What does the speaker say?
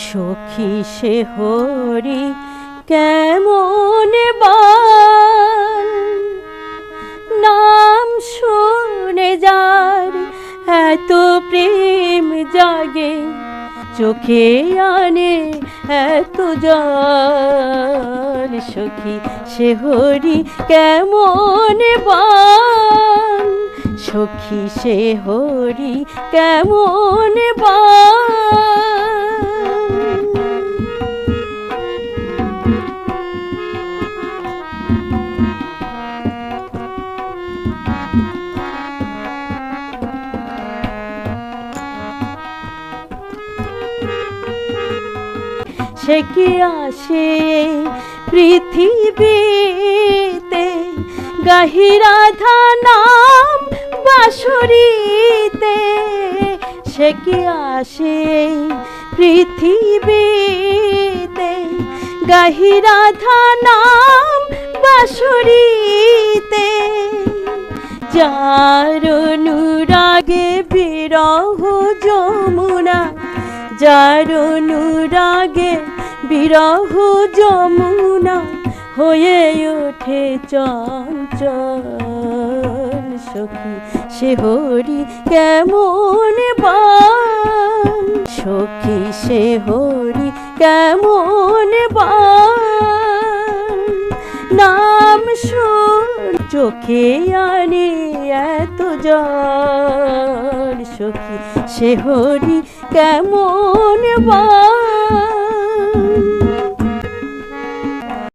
সখী সে হরি কেমন বাল, নাম শুনে যার এত প্রেম জাগে, চোখে আনে এত জল। সখী সে হরি কেমন বাল, সখী সে হরি কেমন বাল। সে কি আসে পৃথিবীতে, গাহি রাধা নাম বাঁশরীতে। সে কি আসে পৃথিবীতে, গাহি রাধা নাম বাঁশরীতে। যার অনুরাগে বিরহ যমুনা, যার অনুরাগে বিরহ যমুনা হয়ে ওঠে চঞ্চল। সখী সে হরি কেমন বাল, সখী সে হরি কেমন বাল। নাম শুন চোখে আনে এত জল, সখী সে হরি কেমন বাল।